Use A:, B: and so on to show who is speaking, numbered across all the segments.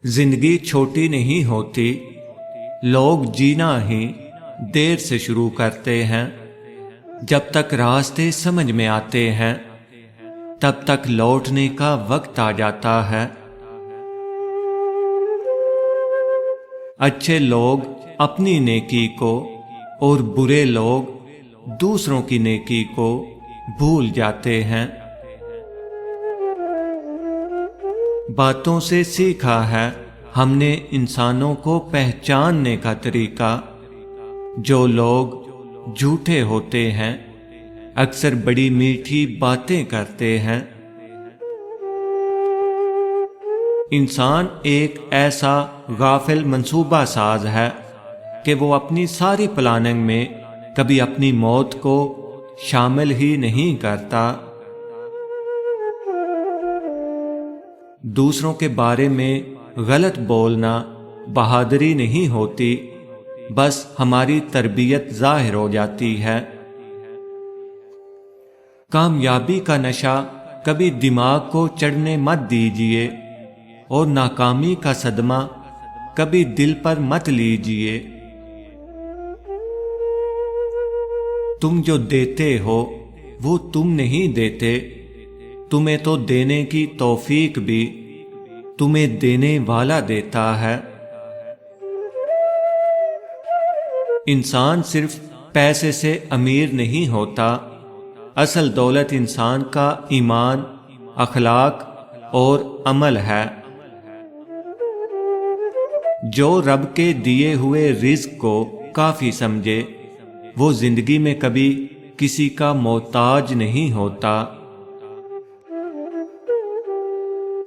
A: जिंदगी छोटी नहीं होती, लोग जीना ही देर से शुरू करते हैं। जब तक रास्ते समझ में आते हैं तब तक लौटने का वक्त आ जाता है। अच्छे लोग अपनी नेकी को और बुरे लोग दूसरों की नेकी को भूल जाते हैं। बातों से सीखा है हमने इंसानों को पहचानने का तरीका। जो लोग झूठे होते हैं अक्सर बड़ी मीठी बातें करते हैं। इंसान एक ऐसा गाफिल मंसूबा साज है कि वो अपनी सारी प्लानिंग में कभी अपनी मौत को शामिल ही नहीं करता। दूसरों के बारे में गलत बोलना बहादुरी नहीं होती, बस हमारी तरबियत जाहिर हो जाती है। कामयाबी का नशा कभी दिमाग को चढ़ने मत दीजिए और नाकामी का सदमा कभी दिल पर मत लीजिए। तुम जो देते हो वो तुम नहीं देते, तुम्हें तो देने की तौफीक भी तुम्हें देने वाला देता है। इंसान सिर्फ पैसे से अमीर नहीं होता, असल दौलत इंसान का ईमान, अखलाक और अमल है। जो रब के दिए हुए रिज़्क को काफी समझे वो जिंदगी में कभी किसी का मोहताज नहीं होता।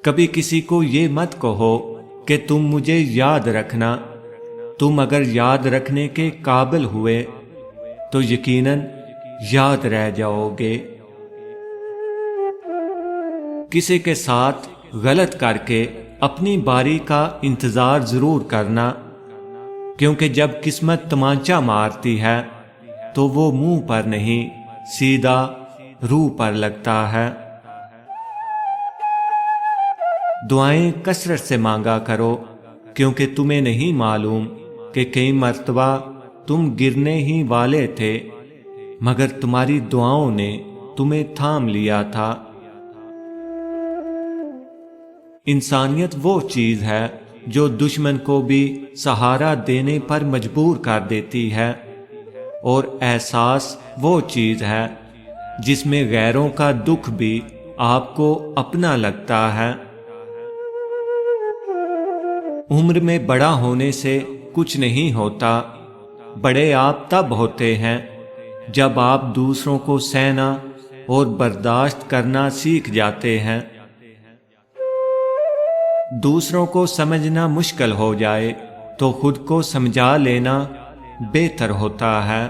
A: कभी किसी को ये मत कहो कि तुम मुझे याद रखना। तुम अगर याद रखने के काबिल हुए तो यकीनन याद रह जाओगे। किसी के साथ गलत करके अपनी बारी का इंतजार जरूर करना, क्योंकि जब किस्मत तमाचा मारती है तो वो मुंह पर नहीं सीधा रूह पर लगता है। दुआएं कसरत से मांगा करो, क्योंकि तुम्हें नहीं मालूम कि कई मर्तबा तुम गिरने ही वाले थे मगर तुम्हारी दुआओं ने तुम्हें थाम लिया था। इंसानियत वो चीज है जो दुश्मन को भी सहारा देने पर मजबूर कर देती है, और एहसास वो चीज है जिसमें गैरों का दुख भी आपको अपना लगता है। उम्र में बड़ा होने से कुछ नहीं होता, बड़े आप तब होते हैं जब आप दूसरों को सहना और बर्दाश्त करना सीख जाते हैं। दूसरों को समझना मुश्किल हो जाए तो खुद को समझा लेना बेहतर होता है।